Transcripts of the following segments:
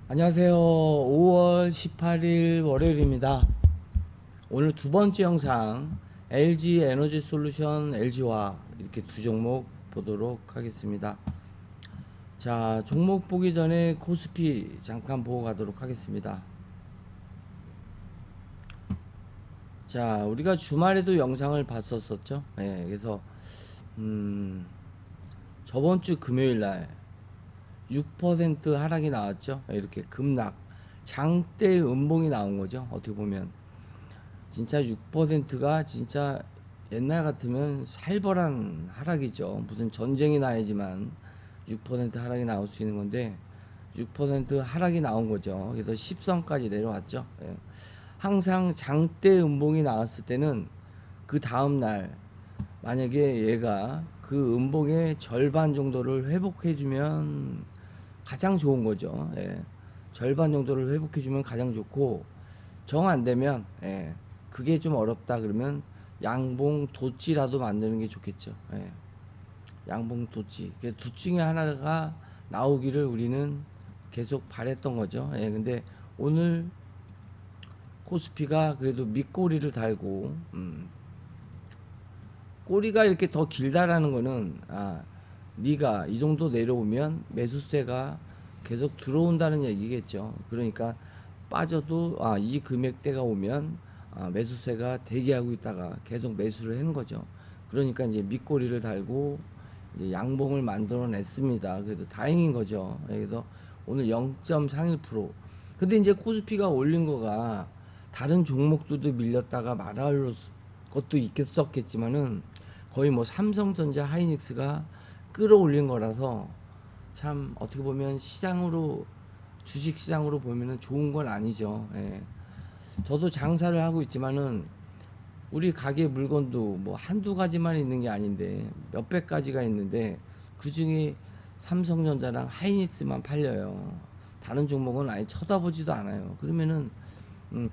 안녕하세요. 5월 18일 월요일입니다. 오늘 두 번째 영상 LG 에너지 솔루션, LG화 이렇게 두 종목 보도록 하겠습니다. 자, 종목 보기 전에 코스피 잠깐 보고 가도록 하겠습니다. 자, 우리가 주말에도 영상을 봤었었죠. 예, 그래서 저번 주 금요일 날 6% 하락이 나왔죠. 이렇게 급락, 장대 음봉이 나온 거죠. 어떻게 보면 진짜 6%가 진짜 옛날 같으면 살벌한 하락이죠. 무슨 전쟁이 나야지만 6% 하락이 나올 수 있는 건데 6% 하락이 나온 거죠. 그래서 10선까지 내려왔죠. 예. 항상 장대 음봉이 나왔을 때는 그 다음 날 만약에 얘가 그 음봉의 절반 정도를 회복해주면 가장 좋은 거죠. 예. 절반 정도를 회복해주면 가장 좋고 정 안 되면 그게 좀 어렵다 그러면 양봉 도치라도 만드는 게 좋겠죠. 예. 양봉 도치. 둘 중에 하나가 나오기를 우리는 계속 바랬던 거죠. 예. 근데 오늘 코스피가 그래도 밑꼬리를 달고 꼬리가 이렇게 더 길다라는 거는 네가 이 정도 내려오면 매수세가 계속 들어온다는 얘기겠죠. 그러니까 빠져도 이 금액대가 오면 매수세가 대기하고 있다가 계속 매수를 하는 거죠. 그러니까 이제 밑꼬리를 달고 이제 양봉을 만들어냈습니다. 그래도 다행인 거죠. 그래서 오늘 0.31%. 근데 이제 코스피가 올린 거가 다른 종목들도 밀렸다가 말할 것도 있겠었겠지만은 거의 뭐 삼성전자, 하이닉스가 끌어올린 거라서 참 어떻게 보면 시장으로 주식 시장으로 보면은 좋은 건 아니죠. 예. 저도 장사를 하고 있지만은 우리 가게 물건도 뭐 한두 가지만 있는 게 아닌데 몇백 가지가 있는데 그 중에 삼성전자랑 하이닉스만 팔려요. 다른 종목은 아예 쳐다보지도 않아요. 그러면은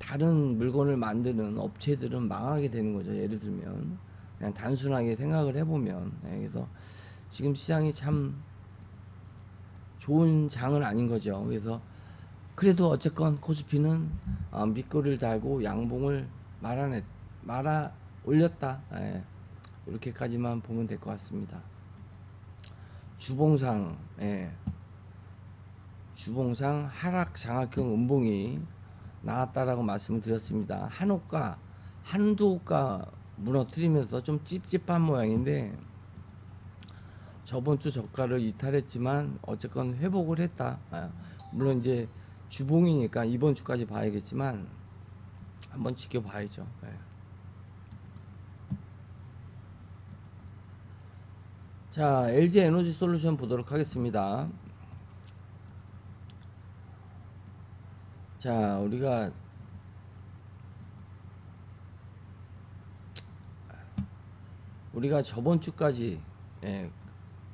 다른 물건을 만드는 업체들은 망하게 되는 거죠. 예를 들면 그냥 단순하게 생각을 해보면 그래서 지금 시장이 참 좋은 장은 아닌 거죠. 그래서 그래도 어쨌건 코스피는 밑거리를 달고 양봉을 말아 올렸다. 이렇게까지만 보면 될 것 같습니다. 주봉상, 주봉상 하락 장악형 음봉이 나왔다라고 말씀을 드렸습니다. 한두 호가 무너뜨리면서 좀 찝찝한 모양인데 저번 주 저가를 이탈했지만 어쨌건 회복을 했다. 물론 이제 주봉이니까 이번 주까지 봐야겠지만 한번 지켜봐야죠. 자, LG 에너지 솔루션 보도록 하겠습니다. 자, 우리가 저번 주까지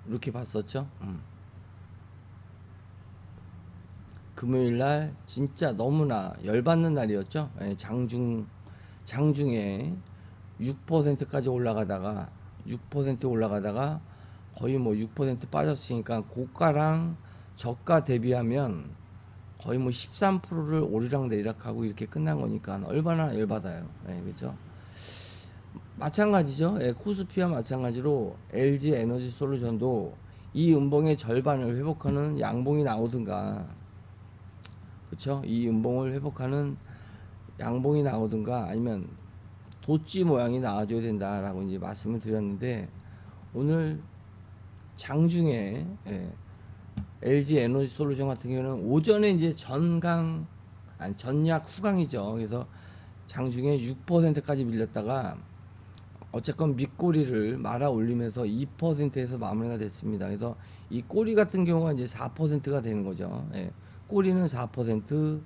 이렇게 봤었죠. 금요일 날 진짜 너무나 열받는 날이었죠. 장중에 6%까지 올라가다가 6% 올라가다가 거의 뭐 6% 빠졌으니까 고가랑 저가 대비하면 거의 뭐 13%를 오르락 내리락하고 이렇게 끝난 거니까 얼마나 열받아요. 그렇죠? 마찬가지죠. 코스피와 마찬가지로 LG 에너지 솔루션도 이 음봉의 절반을 회복하는 양봉이 나오든가, 그렇죠? 이 음봉을 회복하는 양봉이 나오든가 아니면 도치 모양이 나와줘야 된다라고 이제 말씀을 드렸는데 오늘 장중에 LG 에너지 솔루션 같은 경우는 오전에 이제 전약 후강이죠. 그래서 장중에 6%까지 밀렸다가 어쨌건 밑꼬리를 말아 올리면서 2%에서 마무리가 됐습니다. 그래서 이 꼬리 같은 경우가 이제 4%가 되는 거죠. 꼬리는 4%,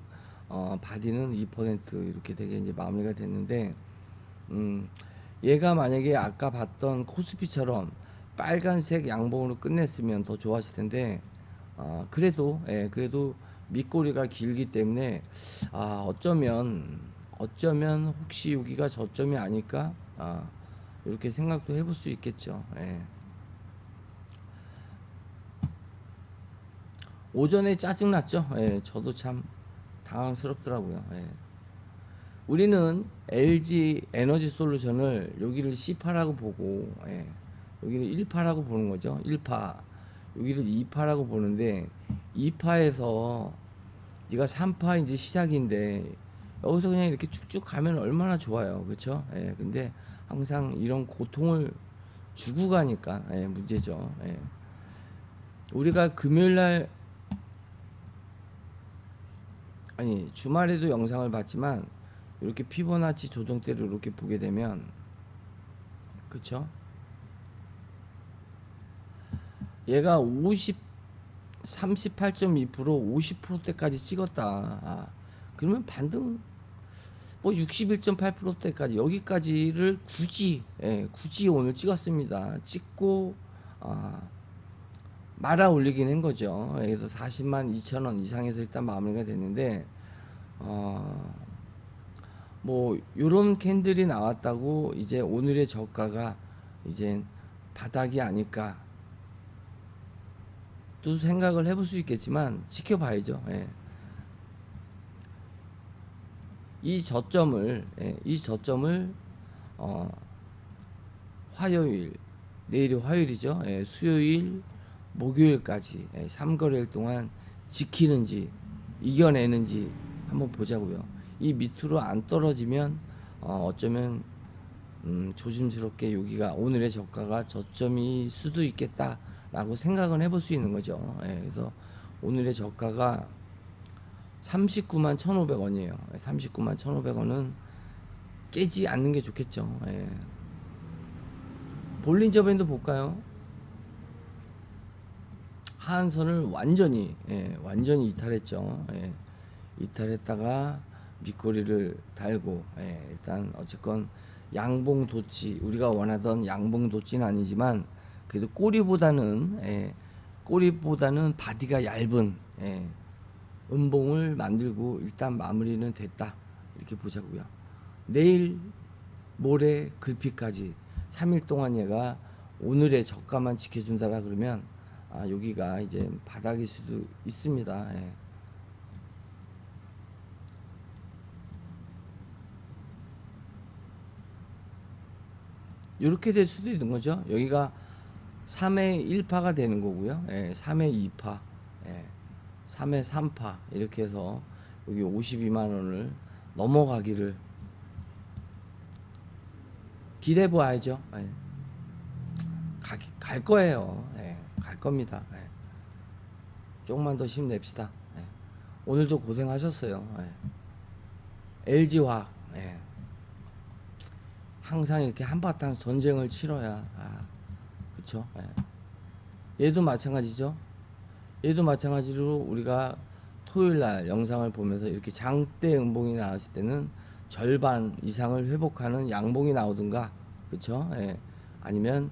바디는 2% 이렇게 되게 이제 마무리가 됐는데, 얘가 만약에 아까 봤던 코스피처럼 빨간색 양봉으로 끝냈으면 더 좋았을 텐데, 그래도 밑꼬리가 길기 때문에, 어쩌면 혹시 여기가 저점이 아닐까? 이렇게 생각도 해볼 수 있겠죠. 오전에 짜증났죠. 예, 저도 참 당황스럽더라고요. 예. 우리는 LG 에너지 솔루션을 여기를 C파라고 보고, 예, 여기를 1파라고 보는 거죠. 1파. 여기를 2파라고 보는데 2파에서 네가 3파 이제 시작인데 여기서 그냥 이렇게 쭉쭉 가면 얼마나 좋아요. 그렇죠? 예. 근데 항상 이런 고통을 주고 가니까 예, 문제죠. 예. 우리가 금요일 날 아니 주말에도 영상을 봤지만 이렇게 피보나치 조정대를 이렇게 보게 되면 그쵸? 얘가 50 38.2% 50%대까지 찍었다. 그러면 반등 뭐 61.8%대까지 여기까지를 굳이 굳이 오늘 찍었습니다. 찍고 아, 말아 올리긴 한 거죠. 그래서 40만 2천 원 이상에서 일단 마무리가 됐는데 어, 뭐 요런 캔들이 나왔다고 이제 오늘의 저가가 이제 바닥이 아닐까 또 생각을 해볼 수 있겠지만 지켜봐야죠. 예. 이 저점을 어, 화요일 내일이 화요일이죠. 예, 수요일 목요일까지 3거래일 동안 지키는지 이겨내는지 한번 보자고요. 이 밑으로 안 떨어지면 어쩌면 조심스럽게 여기가 오늘의 저가가 저점일 수도 있겠다라고 생각은 해볼 수 있는 거죠. 예, 그래서 오늘의 저가가 39만 1,500원이에요. 39만 1,500원은 깨지 않는 게 좋겠죠. 예. 볼린저 밴드 볼까요? 하한선을 완전히 이탈했죠. 예. 이탈했다가 밑꼬리를 달고 일단 어쨌건 양봉 도치 우리가 원하던 양봉 도치는 아니지만 그래도 꼬리보다는 바디가 얇은 음봉을 만들고 일단 마무리는 됐다 이렇게 보자고요. 내일 모레 글피까지 3일 동안 얘가 오늘의 저가만 지켜준다라 그러면 여기가 이제 바닥일 수도 있습니다. 예. 이렇게 될 수도 있는 거죠. 여기가 3회 1파가 되는 거고요. 예, 3회 2파, 예, 3회 3파 이렇게 해서 여기 52만 원을 넘어가기를 기대해 봐야죠. 예. 갈 거예요. 예, 갈 겁니다. 예. 조금만 더 힘냅시다. 예. 오늘도 고생하셨어요. 예. LG화학 항상 이렇게 한바탕 전쟁을 치러야 그쵸? 얘도 마찬가지죠. 얘도 마찬가지로 우리가 토요일날 영상을 보면서 이렇게 장대 음봉이 나왔을 때는 절반 이상을 회복하는 양봉이 나오든가 그쵸? 아니면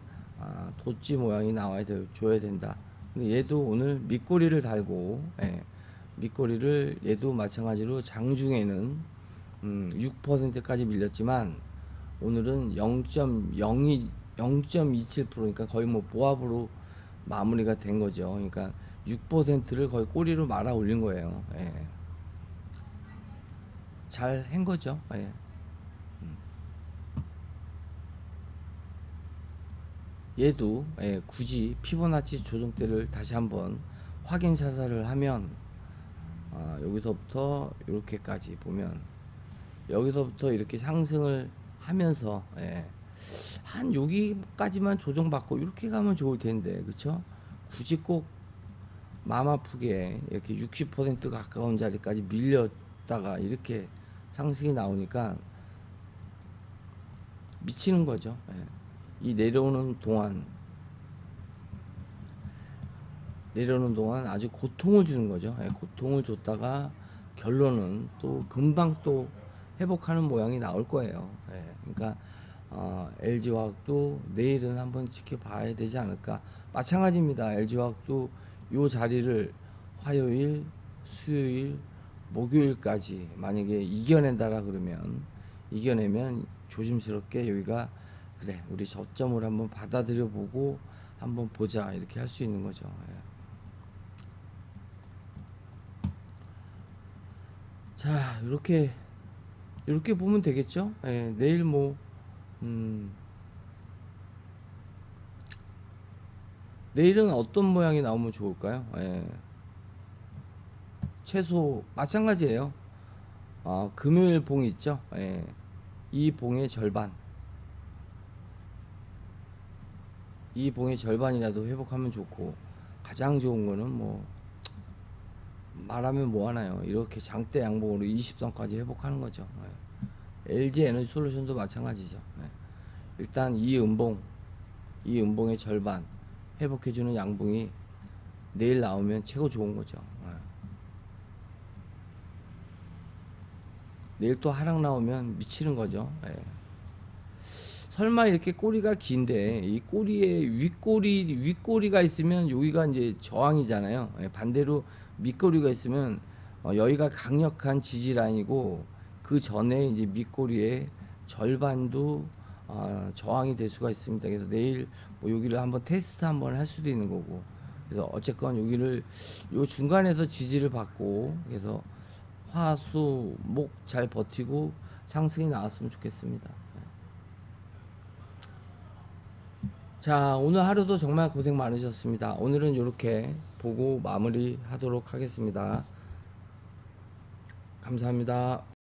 도치 모양이 나와야 줘야 된다. 근데 얘도 오늘 밑꼬리를 달고 밑꼬리를 얘도 마찬가지로 장중에는 6%까지 밀렸지만 오늘은 0.27%니까 거의 뭐 보합으로 마무리가 된 거죠. 그러니까 6%를 거의 꼬리로 말아 올린 거예요. 잘 한 거죠. 얘도 굳이 피보나치 조정대를 다시 한번 확인 사살을 하면 여기서부터 이렇게까지 보면 여기서부터 이렇게 상승을 하면서 한 여기까지만 조정받고 이렇게 가면 좋을 텐데 그쵸? 굳이 꼭 마음 아프게 이렇게 60% 가까운 자리까지 밀렸다가 이렇게 상승이 나오니까 미치는 거죠. 이 내려오는 동안 아주 고통을 주는 거죠. 고통을 줬다가 결론은 또 금방 또 회복하는 모양이 나올 거예요. 그러니까 LG화학도 내일은 한번 지켜봐야 되지 않을까. 마찬가지입니다. LG화학도 요 자리를 화요일, 수요일, 목요일까지 만약에 이겨낸다라 그러면 이겨내면 조심스럽게 여기가 그래 우리 저점을 한번 받아들여 보고 한번 보자 이렇게 할 수 있는 거죠. 자, 이렇게 보면 되겠죠? 예, 내일 뭐 음, 내일은 어떤 모양이 나오면 좋을까요? 예, 최소 마찬가지예요. 금요일 봉 있죠? 예, 이 봉의 절반, 이 봉의 절반이라도 회복하면 좋고, 가장 좋은 거는 뭐 말하면 뭐하나요? 이렇게 장대 양봉으로 20선까지 회복하는 거죠. 예. LG 에너지 솔루션도 마찬가지죠. 예. 일단 이 음봉의 절반 회복해주는 양봉이 내일 나오면 최고 좋은 거죠. 예. 내일 또 하락 나오면 미치는 거죠. 예. 설마 이렇게 꼬리가 긴데 이 꼬리에 윗꼬리가 있으면 여기가 이제 저항이잖아요. 예, 반대로 밑꼬리가 있으면 여기가 강력한 지지 라인이고, 그 전에 이제 밑꼬리의 절반도 저항이 될 수가 있습니다. 그래서 내일 뭐 여기를 한번 테스트 한번 할 수도 있는 거고, 그래서 어쨌건 여기를 요 중간에서 지지를 받고, 그래서 화수 목 잘 버티고 상승이 나왔으면 좋겠습니다. 자, 오늘 하루도 정말 고생 많으셨습니다. 오늘은 이렇게 보고 마무리 하도록 하겠습니다. 감사합니다.